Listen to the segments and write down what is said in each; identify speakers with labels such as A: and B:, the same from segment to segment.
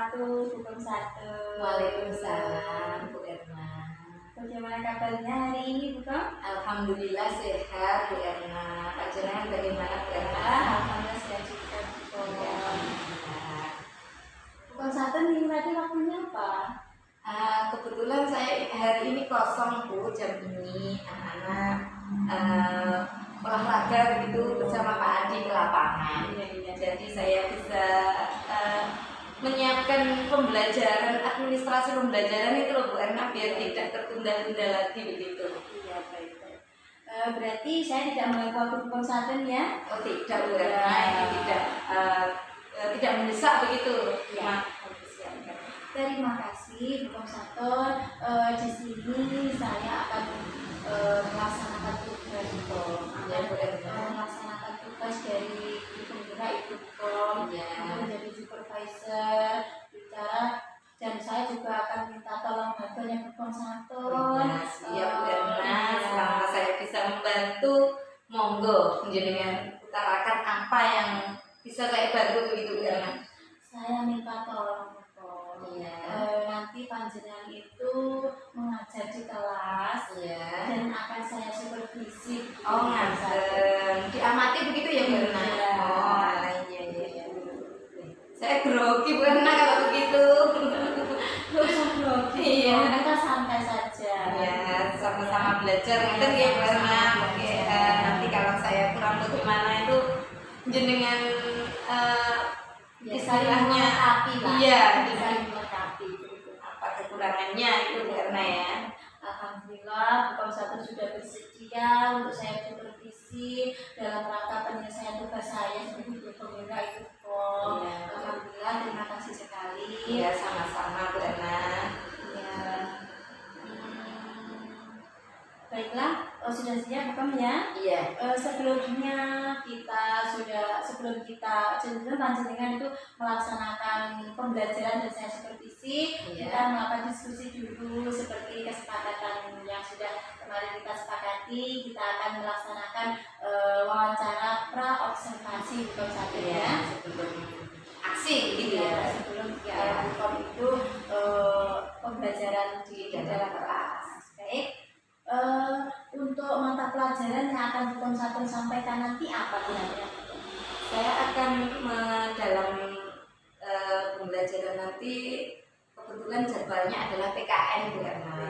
A: wabarakatuh, Bu Satu.
B: Waalaikumsalam, Bu Erna.
A: Bagaimana kabarnya hari ini, Bu Kom?
B: Alhamdulillah sehat, Bu Erna. Panjenengan bagaimana, Bu Erna?
A: Alhamdulillah sehat juga, Bu Kom. Bu Satu nih tadi waktunya apa?
B: Kebetulan saya hari ini kosong, Bu, jam ini anak-anak olahraga begitu bersama Pak Adi ke lapangan. Jadi saya bisa menyiapkan pembelajaran, administrasi pembelajaran itu loh Bu Erna, biar tidak tertunda-tunda lagi begitu.
A: Iya, baik. Berarti saya tidak mengganggu waktu Bu Satu ya?
B: Oh tidak Bu Erna, ini tidak mendesak begitu.
A: Ya. Terima kasih Bu Satu. Di sini saya akan melaksanakan tugas melaksanakan tugas dari penggerak Ibu Kom menjadi supervisor bicara, dan saya juga akan minta tolong bantuannya Bu Satu.
B: Iya Bu Erna, selama saya bisa membantu, monggo jenengan utarakan apa yang bisa saya bantu begitu Bu Erna.
A: Saya minta tolong Bu Kom. Nanti panjenengan itu mengajar di kelas dan akan saya supervisi.
B: Oh ngaten, diamati begitu ya Bu Erna? Oh iya. Saya grogi Bu Erna kalau begitu.
A: Gak usah grogi, kita santai saja.
B: Ya, sama-sama belajar ngeten ya Bu Erna. Oke, nanti kalau saya kurang bagaimana itu jenengan istilahnya
A: bisa melengkapi
B: apa kekurangannya itu Bu Erna ya.
A: Alhamdulillah Bu Satu sudah bersedia untuk saya supervisi dalam rangka penyelesaian tugas saya sebagai penggerak Ibu Kom. Alhamdulillah, terima kasih sekali.
B: Ya sama-sama Bu Erna.
A: Baiklah, sudah siap Bu Kom ya?
B: Iya.
A: Sebelum kita panjenengan itu melaksanakan pembelajaran dan saya supervisi, kita melakukan diskusi dulu seperti kesepakatan yang sudah kemarin kita sepakati. Kita akan melaksanakan wawancara pra observasi Bu Kom Satu ya.
B: Sebelum aksi gitu ya.
A: Sebelum Bu Kom itu pembelajaran di dalam kelas. Baik. Untuk mata pelajaran yang akan Bu Kom Satu sampaikan nanti apa kira-kira?
B: Saya akan dalam pembelajaran nanti kebetulan jadwalnya adalah PKN Bu Erna.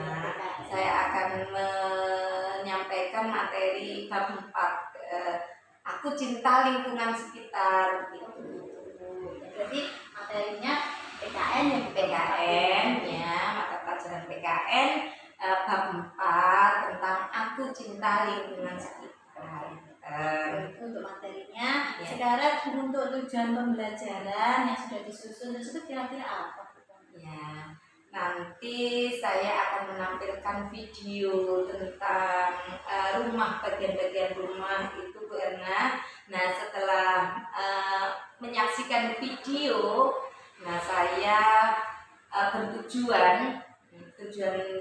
B: Saya akan menyampaikan materi bab 4 aku cinta lingkungan sekitar gitu.
A: Berarti materinya PKN
B: ya, mata pelajaran PKN bab 4 tentang aku cinta lingkungan sekitar.
A: Untuk materinya. Sekarang untuk tujuan pembelajaran yang sudah disusun tersebut kira-kira apa?
B: Ya, nanti saya akan menampilkan video tentang rumah, bagian-bagian rumah itu Bu Erna. Nah setelah menyaksikan video, nah saya tujuan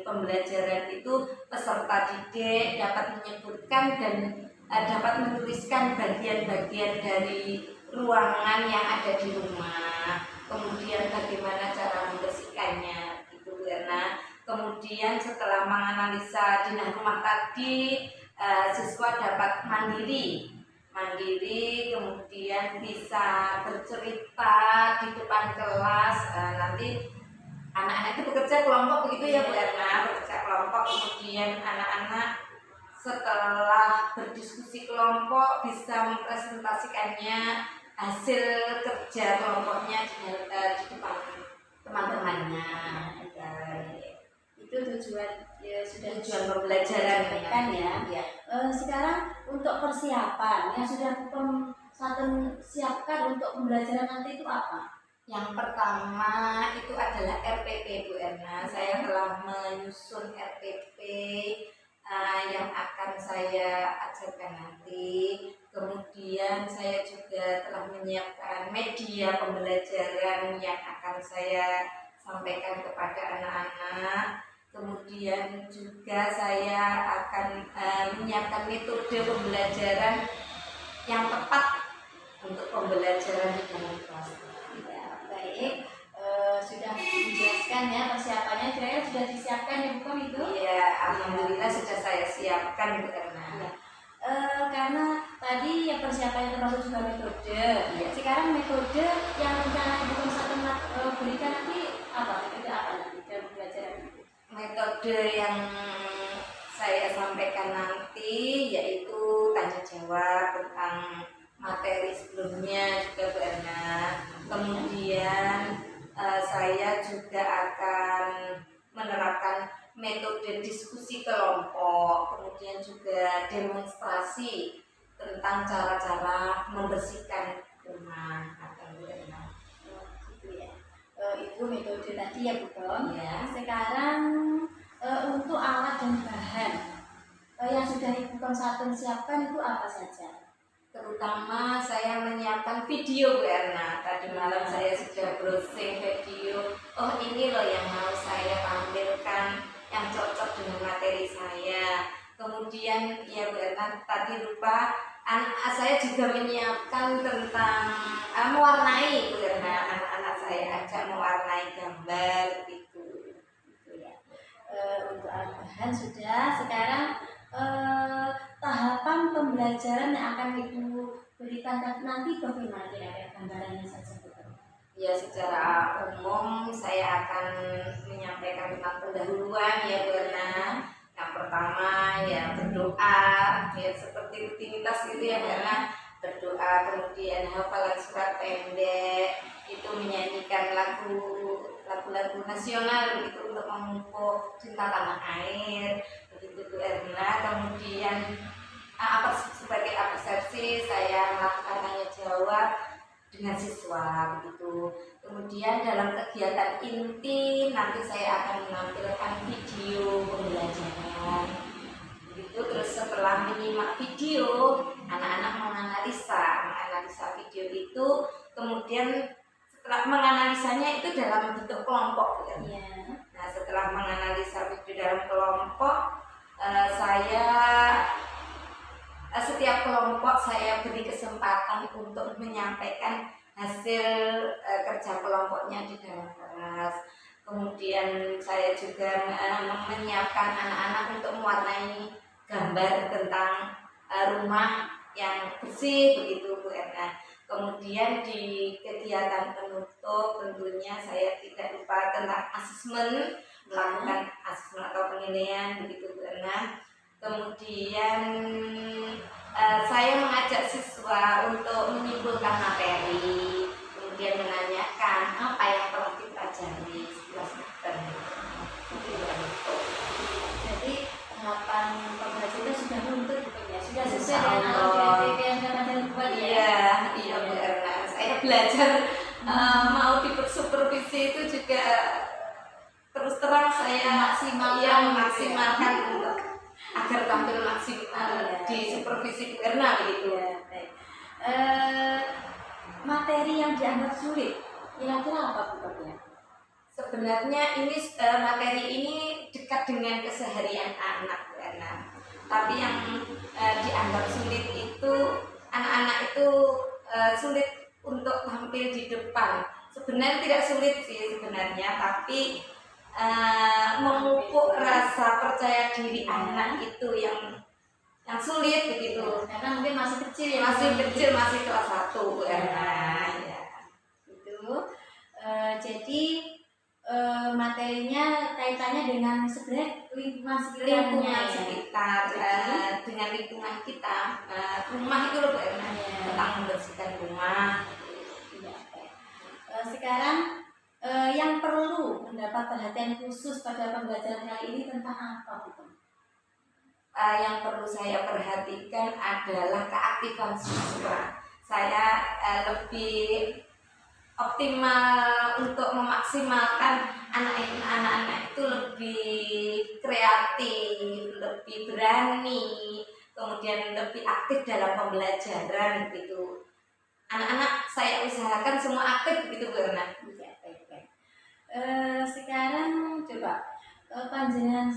B: pembelajaran itu peserta didik dapat menyebutkan dan dapat menuliskan bagian-bagian dari ruangan yang ada di rumah, kemudian bagaimana cara membersihkannya itu Bu Erna. Kemudian setelah menganalisa dinah rumah tadi, siswa dapat mandiri, kemudian bisa bercerita di depan kelas. Nanti anak-anak itu bekerja kelompok begitu ya Bu Erna, bekerja kelompok, kemudian anak-anak setelah berdiskusi kelompok bisa mempresentasikannya hasil kerja kelompoknya di depan teman-temannya.
A: Itu tujuan
B: tujuan pembelajaran
A: kan ya. Sekarang untuk persiapan yang sudah Bu Kom Satu siapkan untuk pembelajaran nanti itu apa?
B: Yang pertama itu adalah RPP Bu Erna. Saya telah menyusun RPP yang akan saya ajarkan nanti. Kemudian saya juga telah menyiapkan media pembelajaran yang akan saya sampaikan kepada anak-anak. Kemudian juga saya akan menyiapkan metode pembelajaran yang tepat untuk pembelajaran di dalam kelas.
A: Ya, baik.
B: Alhamdulillah sudah saya siapkan Bu Erna.
A: Ya. Karena tadi ya persiapannya termasuk juga metode.
B: Iya.
A: Sekarang metode yang rencana Ibu Konsatan berikan nanti apa? Metode apa nanti dalam pembelajaran itu?
B: Metode yang saya sampaikan nanti yaitu tanya jawab tentang materi sebelumnya juga Bu Erna. Kemudian saya juga akan menerapkan metode diskusi kelompok, kemudian juga demonstrasi tentang cara-cara membersihkan rumah atau Bu Erna.
A: Gitu ya. Itu metode tadi ya Bu Tom.
B: Ya.
A: Sekarang untuk alat dan bahan yang sudah Ibu Konsultan siapkan itu apa saja?
B: Terutama saya menyiapkan video Bu Erna. Tadi malam saya sudah browsing video. Oh ini loh yang mau saya tampilkan yang cocok dengan materi saya. Kemudian ya Bu Erna tadi lupa saya juga menyiapkan tentang mewarnai Bu Erna. Anak-anak saya ajak mewarnai gambar gitu.
A: Gitu ya. Untuk alat bahan sudah. Sekarang tahapan pembelajaran yang akan Ibu berikan nanti bagaimana kira-kira gambarannya saja Bu?
B: Ya secara umum saya akan menyampaikan tentang pendahuluan ya Bu Erna. Yang pertama ya berdoa ya seperti rutinitas gitu ya Bu Erna. Berdoa, kemudian hafalan surat pendek, itu menyanyikan lagu-lagu nasional begitu untuk memupuk cinta tanah air begitu Bu Erna. Kemudian sebagai persepsi saya melakukan tanya jawab dengan siswa begitu. Kemudian dalam kegiatan inti nanti saya akan menampilkan video pembelajaran begitu. Terus setelah menyimak video, anak-anak menganalisa video itu. Kemudian setelah menganalisanya itu dalam bentuk kelompok ya. Nah setelah menganalisa video dalam kelompok, setiap kelompok saya beri kesempatan untuk menyampaikan hasil kerja kelompoknya di dalam kelas. Kemudian saya juga menyiapkan anak-anak untuk mewarnai gambar tentang rumah yang bersih begitu Bu Erna. Kemudian di kegiatan penutup tentunya saya tidak lupa tentang asesmen, melakukan asesmen atau penilaian begitu Bu Erna. Kemudian saya mengajak siswa untuk menyimpulkan materi, kemudian menanyakan apa yang telah dipelajari setelah semester.
A: Jadi tahapan pembelajaran sudah runtuh ya, sudah sesuai
B: Insya
A: dengan
B: Allah.
A: AUDP yang kemarin buat ya.
B: Iya Bu Erna. Saya belajar mau supervisi itu juga terus terang saya maksimalkan untuk agar tampil maksimal di supervisi Bu Erna begitu.
A: Ya, baik. Materi yang dianggap sulit, kira-kira apa Bu ya?
B: Sebenarnya ini materi ini dekat dengan keseharian anak Bu Erna. Tapi yang dianggap sulit itu anak-anak itu sulit untuk tampil di depan. Sebenarnya tidak sulit sih sebenarnya, tapi memupuk rasa percaya diri anak itu yang sulit begitu.
A: Karena mungkin masih kecil ya.
B: Masih kelas 1 Bu Erna. Ya.
A: Itu jadi materinya kaitannya dengan sebenarnya lingkungan
B: sekitar dengan lingkungan kita, rumah itu loh Bu Erna, tentang membersihkan rumah.
A: Sekarang yang perlu mendapat perhatian khusus pada pembelajaran kali ini tentang apa Bu?
B: Yang perlu saya perhatikan adalah keaktifan siswa. Saya lebih optimal untuk memaksimalkan anak-anak itu lebih kreatif, lebih berani, kemudian lebih aktif dalam pembelajaran gitu. Anak-anak saya usahakan semua aktif begitu Bu Erna.
A: Sekarang coba panjenengan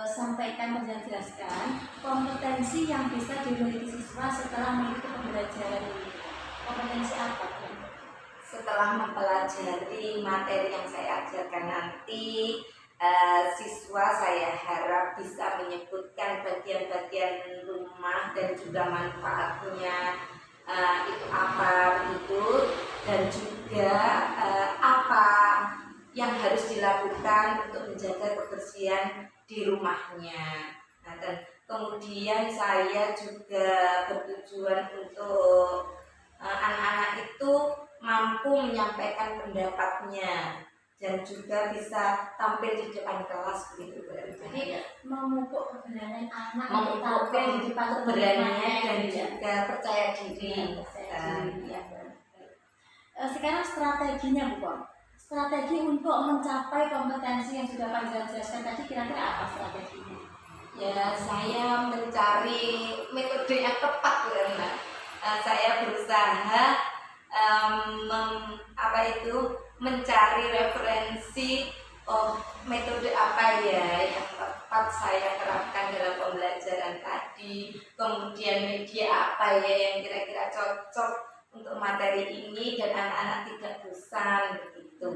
A: sampaikan dan jelaskan kompetensi yang bisa dimiliki siswa setelah mengikuti pembelajaran ini. Kompetensi apa?
B: Setelah mempelajari materi yang saya ajarkan nanti, siswa saya harap bisa menyebutkan bagian-bagian rumah dan juga manfaatnya itu apa begitu, dan juga apa yang harus dilakukan untuk menjaga kebersihan di rumahnya. Nah, dan kemudian saya juga bertujuan untuk anak-anak itu mampu menyampaikan pendapatnya dan juga bisa tampil di depan kelas begitu.
A: Jadi memupuk keberanian anak,
B: memupuk
A: tampil di depan
B: keberaniannya dan
A: teman-temannya,
B: juga percaya diri.
A: ya. Sekarang strateginya Bu Pom. Strategi untuk mencapai kompetensi yang sudah Panjenengan jelaskan tadi, kira-kira apa strateginya?
B: Ya, saya mencari metode yang tepat karena saya berusaha mencari referensi metode apa ya yang tepat saya terapkan dalam pembelajaran tadi, kemudian media apa ya yang kira-kira cocok untuk materi ini dan anak-anak tidak bosan begitu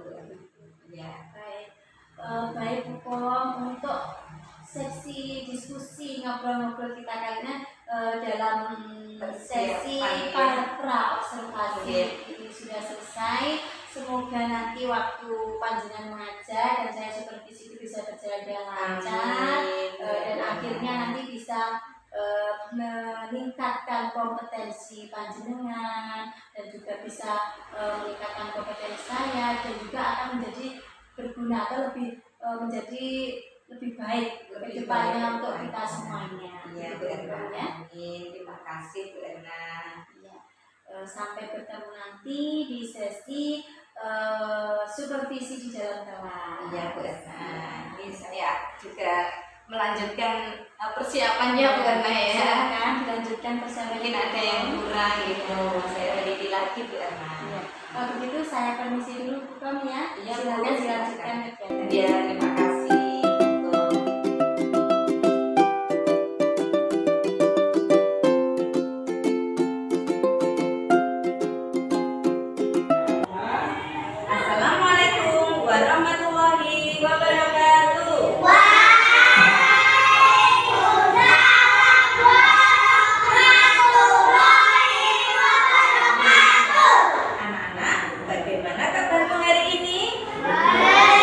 B: ya.
A: Baik Bu Pom, untuk sesi diskusi ngobrol-ngobrol kita kali ini dalam sesi pra observasi ini sudah selesai. Semoga nanti waktu Panjenengan mengajar dan saya supervisi itu bisa berjalan dengan lancar, dan akhirnya nanti bisa meningkatkan kompetensi Panjenengan dan juga bisa meningkatkan kompetensi saya, dan juga akan menjadi berguna atau menjadi lebih baik ke depannya untuk kita semuanya.
B: Iya, Bu Erna. Terima kasih Bu Erna.
A: Ya. Sampai bertemu nanti di sesi supervisi di jalan kelas.
B: Iya Bu Erna. Ini saya juga melanjutkan persiapannya Bu Erna ya.
A: Silakan dilanjutkan persiapan.
B: Mungkin ada yang kurang gitu. Saya teliti lagi Bu Erna.
A: Ya. Kalau begitu saya permisi dulu Bu Pom ya.
B: Iya, Bu.
A: Silakan dilanjutkan kegiatan.
B: Iya, terima kasih. Assalamualaikum warahmatullahi wabarakatuh. Anak-anak, bagaimana kabarmu hari ini? Baik.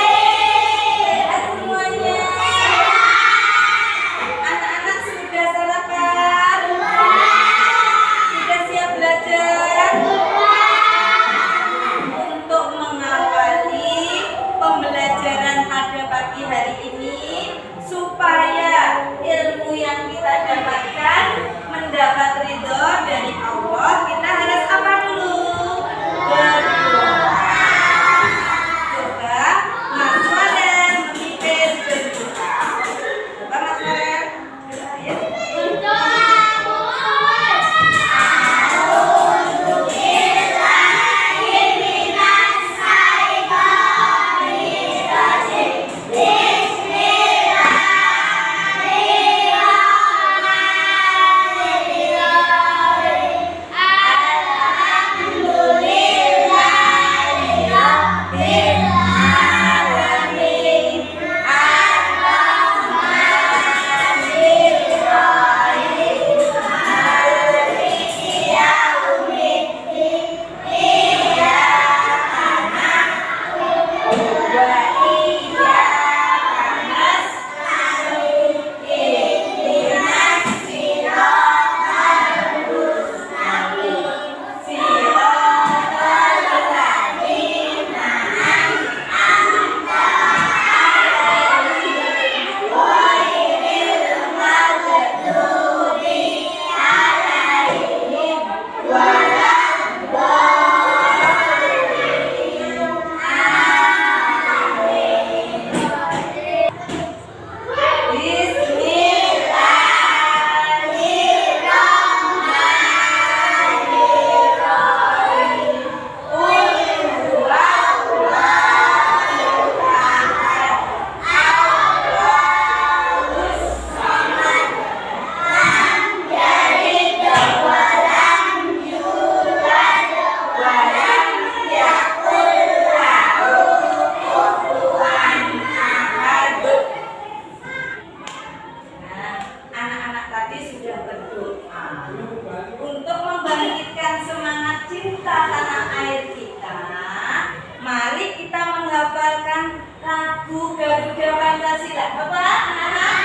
B: apa anak-anak?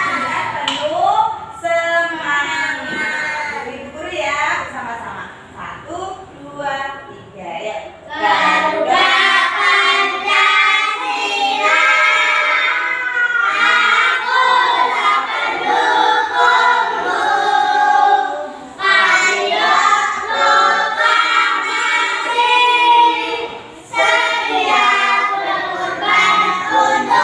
B: Dengan penuh semangat. Guru ya bersama-sama. 1, 2, 3 ya. Garuda Pancasila, akulah pendukungmu. Ayo proklamasi, sedia berkorban untuk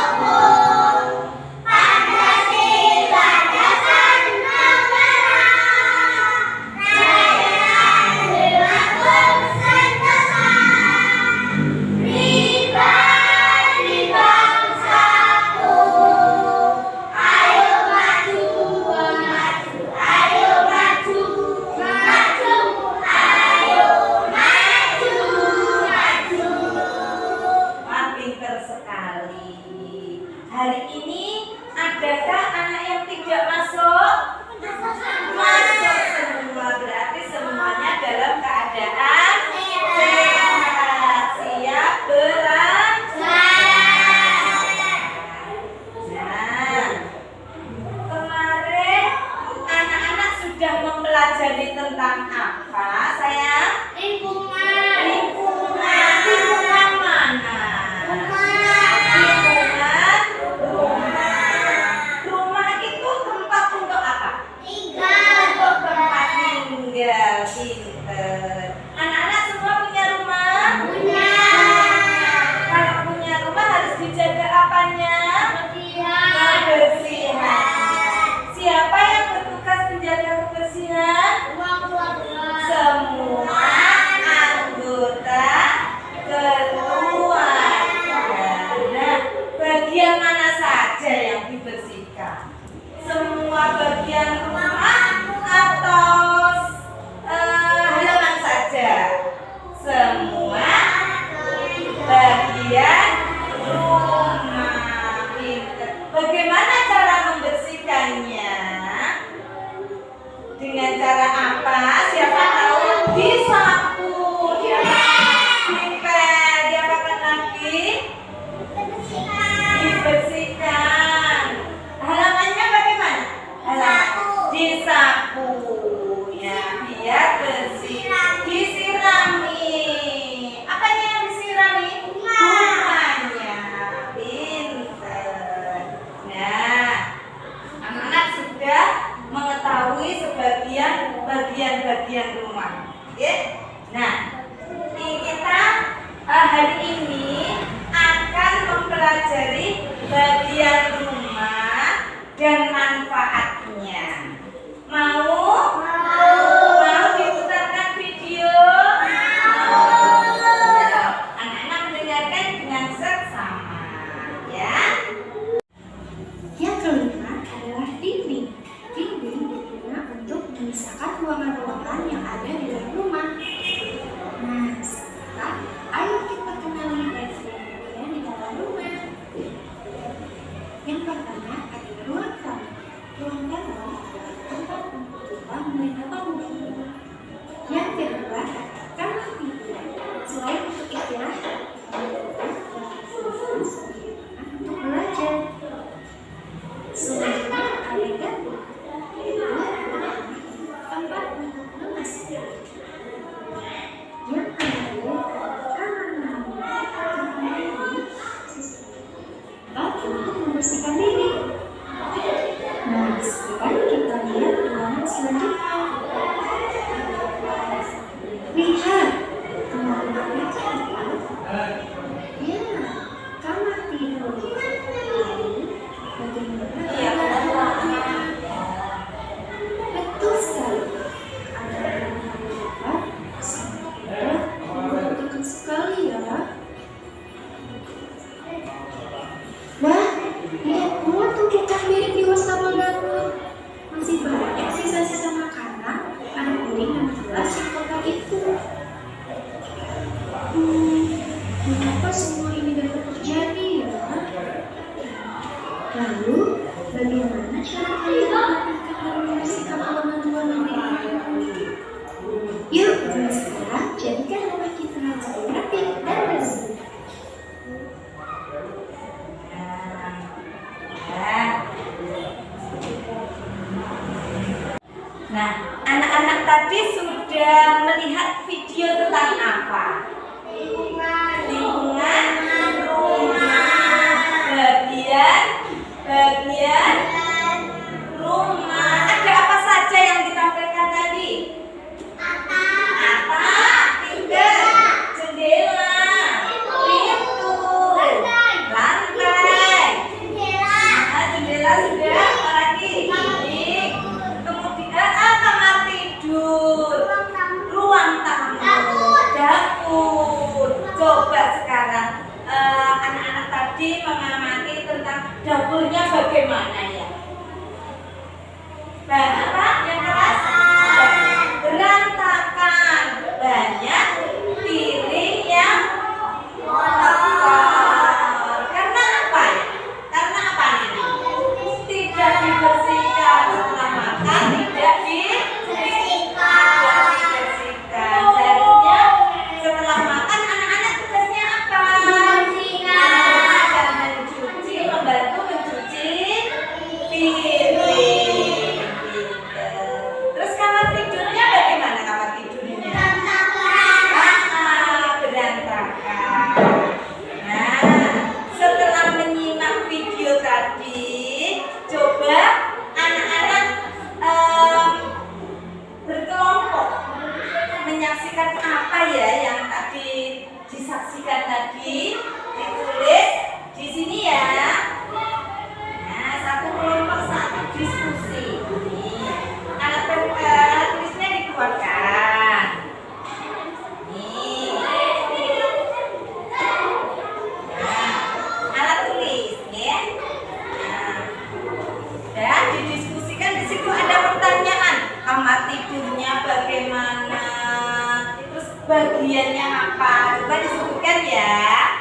B: bagiannya apa? Coba disebutkan ya.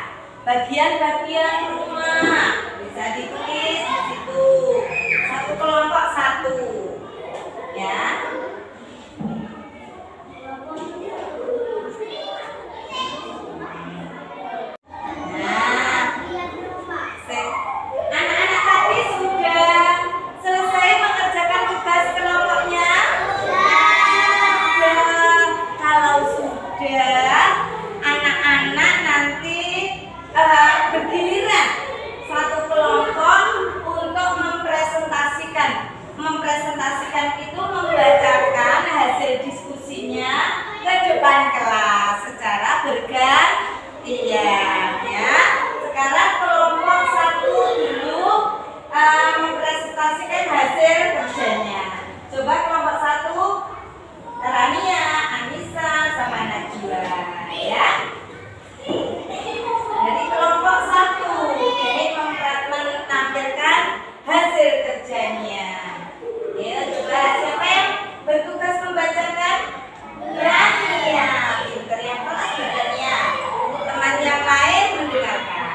B: Bagian-bagian rumah bisa ditulis di situ. Satu kelompok satu, ya. Anak-anak tadi sudah selesai mengerjakan tugas kelompoknya? Sudah. Kalau sudah, anak-anak nanti bergiliran satu kelompok untuk mempresentasikan itu membacakan hasil diskusinya ke depan kelas secara bergantian, ya. Sekarang kelompok satu dulu mempresentasikan hasil kerjanya. Coba kelompok satu, Rania, Anissa, sama Najwa, ya. Jadi kelompok satu ini menampilkan hasil kerjanya. Ya, coba siapa yang bertugas membacakan? Rania, pinter yang kelas badannya. Teman yang lain mendengarkan.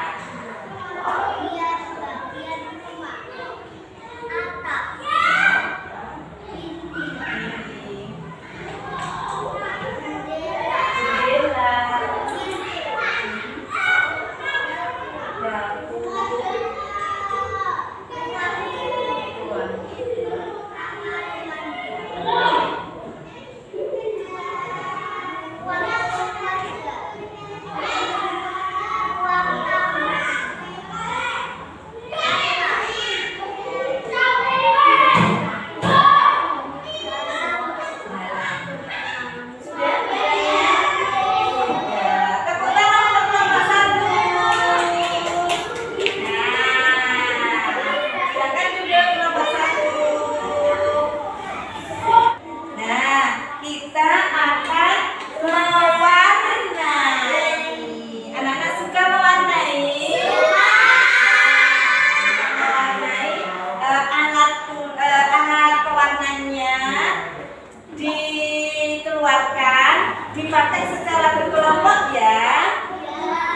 B: Dipakai secara berkelompok ya,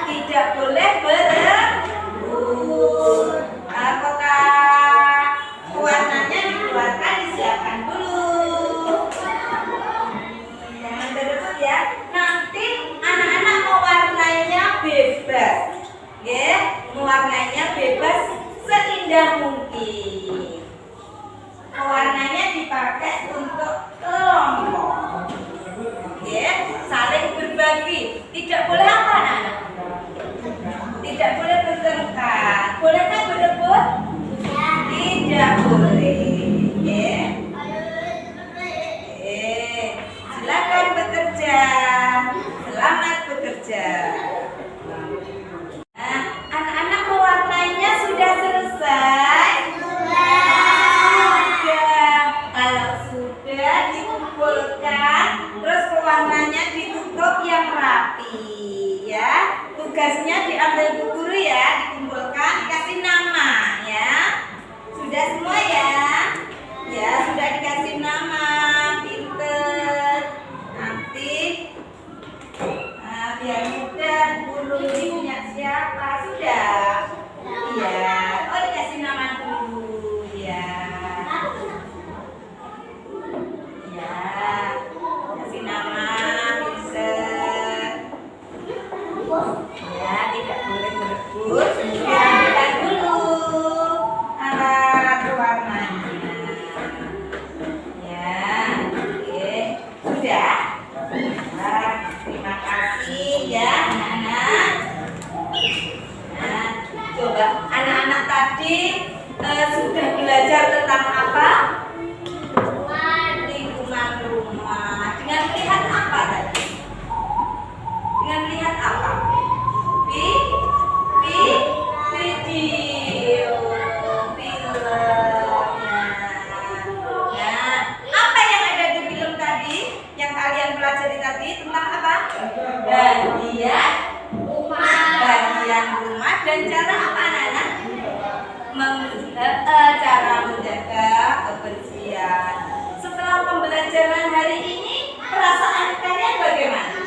B: tidak boleh berebut. Kotak warnanya dikeluarkan, disiapkan dulu, jangan berebut ya. Nanti anak-anak mewarnainya bebas, ya, mewarnainya bebas seindah mungkin. Pewarnanya dipakai untuk kelompok, ya, saling berbagi. Tidak boleh apa anak-anak? Tidak boleh bertengkar. Bolehkah berebut? Tidak boleh. Ya. Silakan bekerja. Selamat bekerja. Nah, anak-anak mewarnainya sudah selesai. Kalau sudah dikumpulkan, terus pewarnanya ditutup yang rapi, ya. Tugasnya diambil bu guru ya, dikumpulkan, dikasih nama, ya. Sudah semua ya? Ya, sudah dikasih nama, pinter. Nanti biar mudah guru punya siapa, sudah? Iya. Oh, dikasih nama dulu, ya. Ya, kasih nama Vincent. Ya, tidak boleh berebut. Dirapikan dulu alat warnanya. Ya, oke, sudah. Nah, terima kasih ya anak-anak. Nah, coba anak-anak tadi sudah belajar tentang apa? Rumah. Dengan melihat apa tadi? Dengan melihat apa? Video, filmnya. Nah, apa yang ada di film tadi? Yang kalian pelajari tadi tentang apa? Bagian rumah dan cara apa anak-anak? Cara menjaga kebersihan. Setelah pembelajaran hari ini, perasaan kalian bagaimana?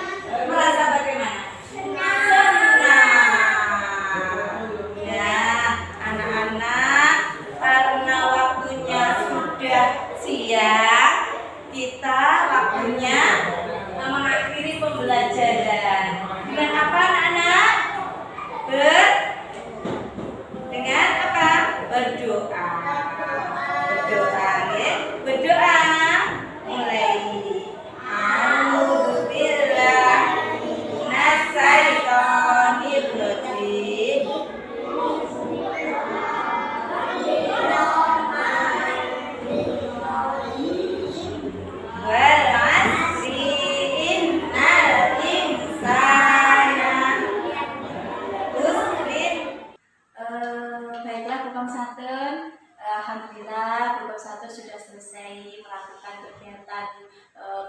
A: melakukan kegiatan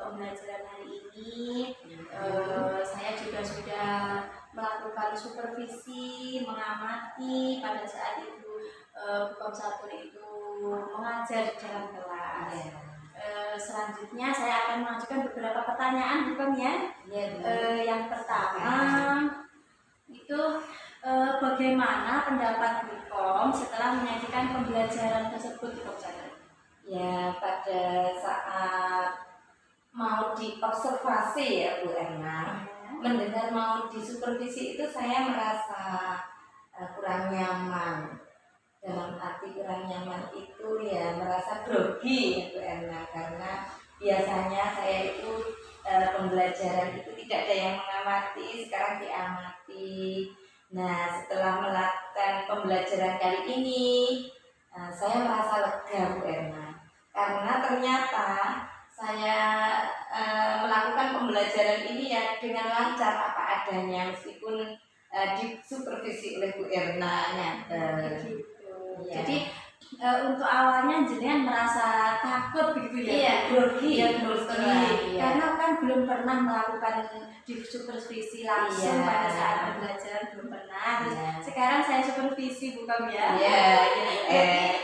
A: pembelajaran hari ini. Saya juga sudah melakukan supervisi, mengamati pada saat itu Bukom Satu itu mengajar di dalam kelas. Selanjutnya saya akan mengajukan beberapa pertanyaan, Bukom ya. Yang pertama itu bagaimana pendapat Bukom setelah menyajikan pembelajaran tersebut, Bukom Satu?
B: Ya, pada saat mau diobservasi ya Bu Erna, mendengar mau disupervisi itu saya merasa kurang nyaman. Dalam arti kurang nyaman itu ya merasa grogi ya Bu Erna, karena biasanya saya itu pembelajaran itu tidak ada yang mengamati, sekarang diamati. Nah, setelah melakukan pembelajaran kali ini saya merasa lega Bu Erna, karena ternyata saya melakukan pembelajaran ini ya dengan lancar apa adanya, meskipun disupervisi oleh Bu Erna ya.
A: Jadi untuk awalnya jenengan merasa takut begitu ya?
B: Iya, grogi.
A: Karena kan belum pernah melakukan supervisi langsung pada saat pembelajaran, belum pernah. Terus sekarang saya supervisi Bukom ya.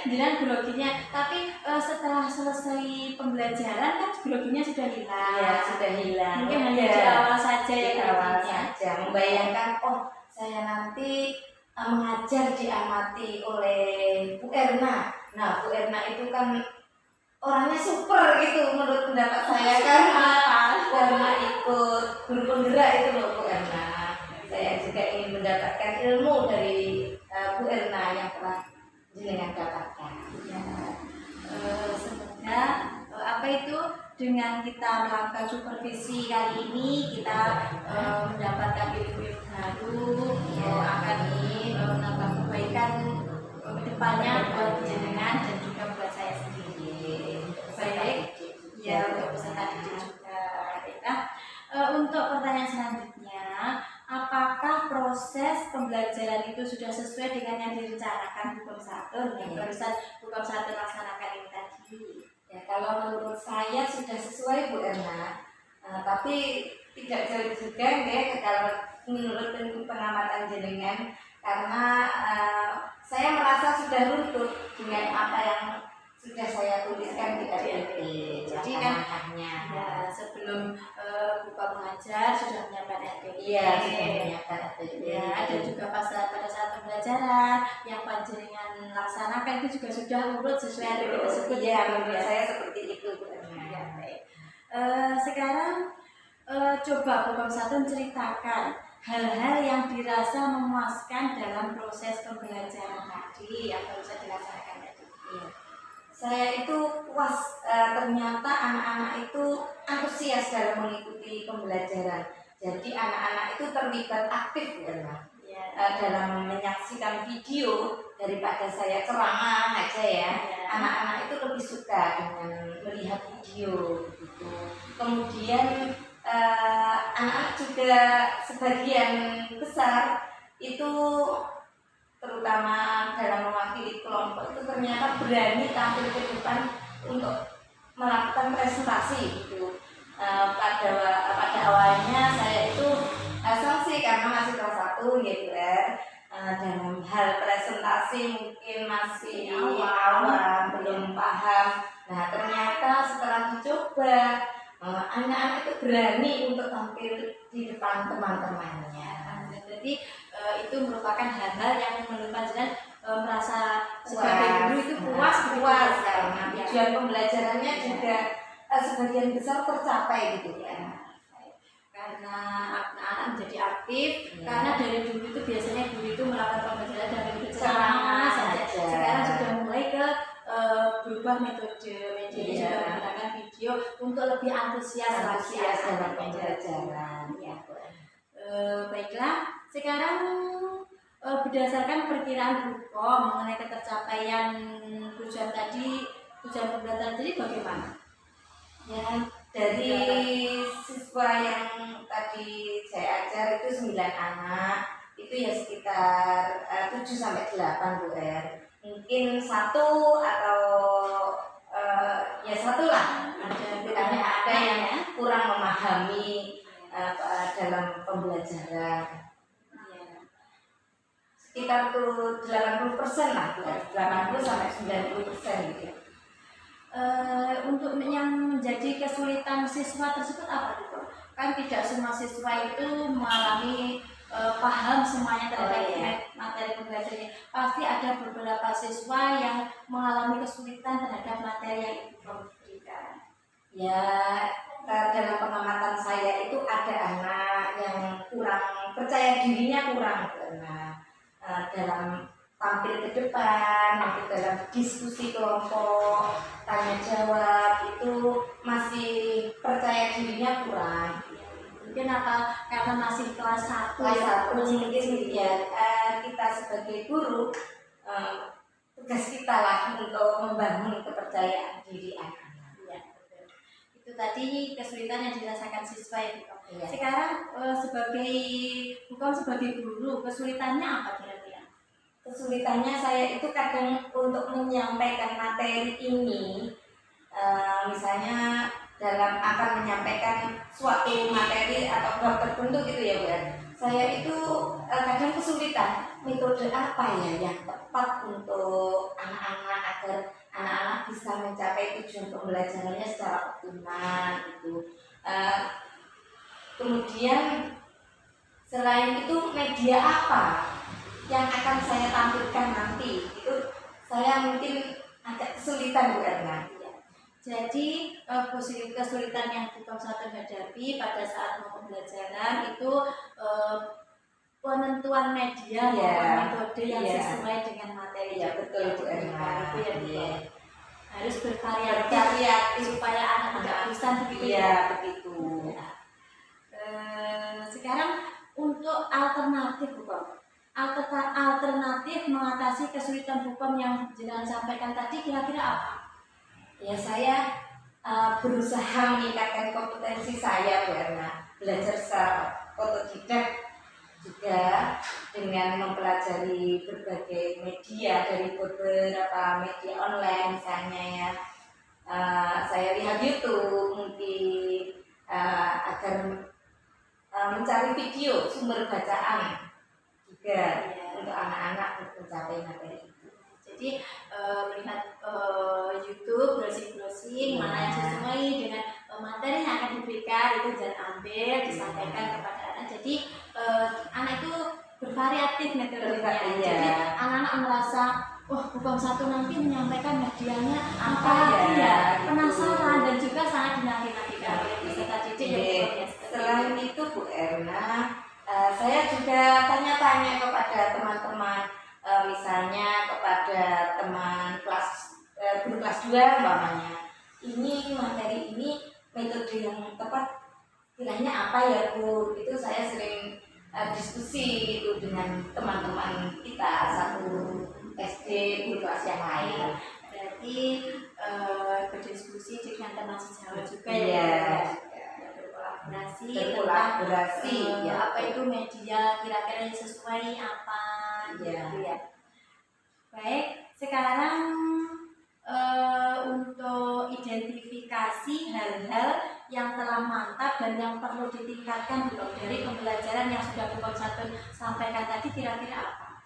A: Jenengan groginya, tapi setelah selesai pembelajaran kan groginya sudah hilang.
B: Iya, sudah hilang.
A: Mungkin hanya di awal saja ya,
B: di awal saja membayangkan saya nanti mengajar diamati oleh Bu Erna. Nah, Bu Erna itu kan orangnya super gitu menurut pendapat saya kan. Karena ikut guru penggerak itu loh Bu Erna. Saya juga ingin mendapatkan ilmu dari Bu Erna yang telah jenengan dapatkan.
A: Semoga dengan kita melakukan supervisi kali ini kita mendapatkan ilmu baru yang akan menambah kebaikan kedepannya buat jenengan dan juga buat saya sendiri. Baik, ya untuk peserta didik juga. Baiklah, untuk pertanyaan selanjutnya, apakah proses pembelajaran itu sudah sesuai dengan yang direncanakan Bukom Satu yang barusan Bukom Satu laksanakan ini tadi?
B: Ya, kalau menurut saya sudah sesuai Bu Erna, tapi tidak jauh juga ya kalau menurut pengamatan jenengan, karena saya merasa sudah luntur dengan apa yang sudah saya tuliskan di RPP.
A: Jadi kan ya, sebelum Bukom mengajar sudah menyiapkan RPP.
B: Iya, sudah menyiapkan RPP.
A: Ya, dan juga pada saat pembelajaran yang panjenengan laksanakan itu juga sudah urut sesuai RPP tersebut.
B: Iya, menurut saya seperti itu Bu Erna.
A: Ya, baik. Sekarang coba Bukom Satu menceritakan hal-hal yang dirasa memuaskan dalam proses pembelajaran tadi yang baru saja dilaksanakan tadi.
B: Iya. Saya itu puas, ternyata anak-anak itu antusias dalam mengikuti pembelajaran. Jadi anak-anak itu terlibat aktif dalam menyaksikan video daripada saya ceramah aja ya. Anak-anak itu lebih suka dengan melihat video gitu. Kemudian anak-anak juga sebagian besar itu terutama dalam mewakili kelompok itu ternyata berani tampil ke depan untuk melakukan presentasi gitu. Pada awalnya saya itu sanksi karena masih kelas 1 gitu ya. Dalam hal presentasi mungkin masih awam, belum paham. Nah, ternyata setelah dicoba anak-anak itu berani untuk tampil di depan teman-temannya.
A: Jadi itu merupakan hal-hal yang menurut panjenengan merasa sebagai guru itu puas
B: karena tujuan pembelajarannya juga sebagian besar tercapai gitu ya.
A: Karena anak-anak menjadi aktif, karena dari dulu itu biasanya guru itu melakukan pembelajaran dan berceramah saja. Sekarang sudah mulai ke berubah metode media juga menggunakan video untuk lebih antusias
B: dalam pembelajaran. Ya.
A: Baiklah, sekarang berdasarkan perkiraan Bukom mengenai ketercapaian tujuan pembelajaran tadi bagaimana?
B: Ya, dari siswa yang tadi saya ajar itu 9 anak, itu ya sekitar 7 sampai 8 Bu Er. Mungkin 1 atau ya satulah ada yang kurang memahami dalam pembelajaran.
A: Iya.
B: Sekitar tuh 80% lah, 80 sampai 90% gitu.
A: Untuk yang menjadi kesulitan siswa tersebut apa itu? Kan tidak semua siswa itu mengalami paham semuanya terhadap materi pembelajarannya. Pasti ada beberapa siswa yang mengalami kesulitan terhadap materi yang Ibu berikan.
B: Ya, dalam pengamatan saya itu ada anak yang kurang percaya dirinya karena dalam tampil ke depan, nanti dalam diskusi kelompok, tanya jawab itu masih percaya dirinya kurang.
A: Mungkin apa karena masih kelas 1
B: Mungkin ya kita sebagai guru tugas kita lah untuk membangun kepercayaan diri anak-anak.
A: Ya, betul. Itu tadi kesulitan yang dirasakan siswa ya, Bu.
B: Ya.
A: Sekarang sebagai guru, kesulitannya apa kira-kira?
B: Kesulitannya saya itu kadang untuk menyampaikan materi ini, misalnya dalam akan menyampaikan suatu materi atau bab tertentu gitu ya Bu. Saya itu kadang kesulitan metode apa ya yang tepat untuk anak-anak agar anak-anak bisa mencapai tujuan pembelajarannya secara optimal gitu. Kemudian selain itu media apa yang akan saya tampilkan nanti itu saya mungkin agak kesulitan Bu Erna.
A: Jadi kesulitan yang Bukom 1 hadapi pada saat mau pembelajaran itu penentuan media maupun metode yang sesuai dengan materi.
B: Iya betul Bu Erna.
A: Itu yang harus bervariatif supaya anak tidak bosan begitu.
B: Iya begitu.
A: Sekarang untuk alternatif Bukom. Alternatif mengatasi kesulitan Bukom yang jenengan sampaikan tadi kira-kira apa?
B: Ya saya berusaha meningkatkan kompetensi saya Bu Erna, belajar secara otodidak juga dengan mempelajari berbagai media dari beberapa media online misalnya ya. Saya lihat YouTube mungkin agar mencari video sumber bacaan juga untuk anak-anak untuk mencapai materi itu.
A: Jadi melihat YouTube, browsing mana yang sesuai dengan materi yang akan diberikan itu jangan ambil disampaikan kepada anak. Jadi anak itu bervariatif metodenya. Jadi anak-anak merasa Bukom 1 nanti menyampaikan medianya apa ya, penasaran dan juga sangat dinanti-nantikan oleh peserta didik yang
B: Selain itu Bu Erna, saya juga tanya-tanya kepada teman-teman, misalnya kepada teman guru kelas 2 umpamanya, ini materi ini metode yang tepat kiranya apa ya Bu? Itu saya sering diskusi itu dengan teman-teman kita satu SD guru kelas yang lain.
A: Berarti berdiskusi dengan teman sejawat juga ya. Berkolaborasi
B: ya.
A: Apa itu media kira-kira yang sesuai apa gitu ya. Baik, sekarang untuk identifikasi hal-hal yang telah mantap dan yang perlu ditingkatkan belum dari pembelajaran yang sudah Bukom 1 sampaikan tadi kira-kira apa?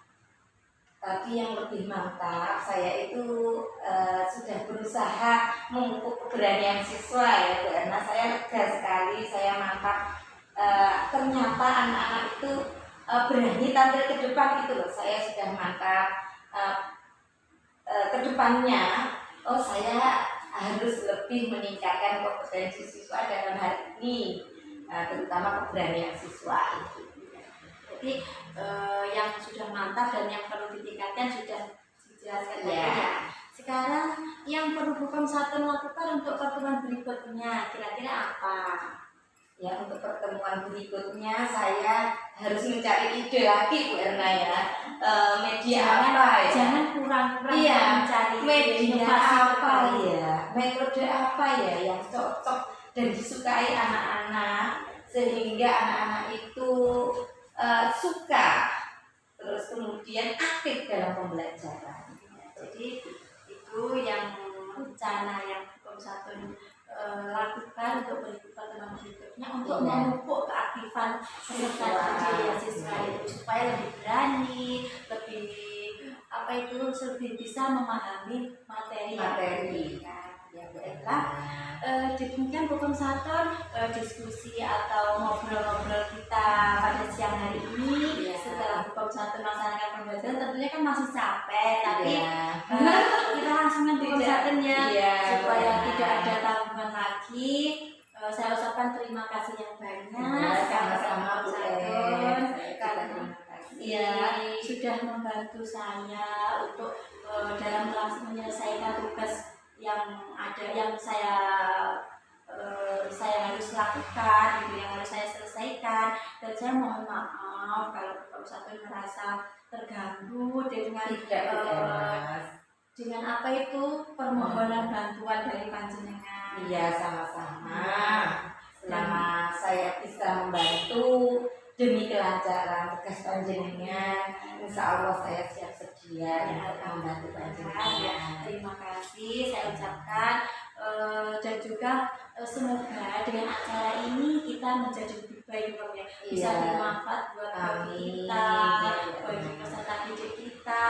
B: Tapi yang lebih mantap, saya itu sudah berusaha memupuk keberanian siswa ya Bu Erna. Saya lega sekali, saya mantap. Ternyata anak-anak itu berani tampil ke depan gitu loh. Saya sudah mantap ke depannya. Saya harus lebih meningkatkan kompetensi siswa dalam hal ini, terutama keberanian siswa itu.
A: Jadi yang sudah mantap dan yang perlu ditingkatkan sudah dijelaskan tadi ya. Sekarang yang perlu Bukom 1 lakukan untuk pertemuan berikutnya kira-kira apa?
B: Ya untuk pertemuan berikutnya saya harus mencari ide lagi Bu Erna ya. Media apa ya?
A: Jangan kurang-kurang mencari
B: media apa ya? Metode apa ya yang cocok dan disukai anak-anak sehingga anak-anak itu suka terus kemudian aktif dalam pembelajaran.
A: Jadi itu yang rencana yang peserta didik ya siswa itu supaya lebih berani, lebih apa itu lebih bisa memahami materi yang diberikan. Ya baiklah, demikian Bukom Saton diskusi atau ngobrol-ngobrol kita pada siang hari ini. Setelah Bukom Saton melaksanakan pembelajaran tentunya kan masih capek, tapi kita langsung ke Bukom Saton ya, supaya tidak ada tanggungan lagi. Saya ucapkan terima kasih yang banyak
B: sama-sama Bu
A: Saton karena
B: terima kasih
A: sudah membantu saya untuk dalam menyelesaikan tugas yang ada yang saya harus lakukan gitu, yang harus saya selesaikan. Dan saya mohon maaf kalau Bapak Saton merasa terganggu dengan apa itu permohonan bantuan dari panjenengan.
B: Iya, sama-sama. Selama saya bisa membantu demi kelancaran tugas panjenengan, insya Allah saya siap sedia untuk membantu panjenengan.
A: Terima kasih saya ucapkan, dan juga semoga dengan acara ini kita menjadi lebih baik, ya. Bisa bermanfaat buat kita, bagi peserta didik kita,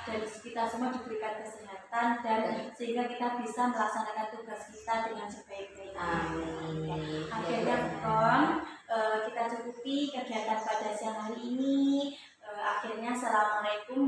A: dan kita semua diberikan kesehatan dan sehingga kita bisa melaksanakan tugas kita dengan sebaik-baiknya.
B: Amin.
A: Akhirnya Bukom, kita cukupi kegiatan pada siang hari ini. Akhirnya assalamualaikum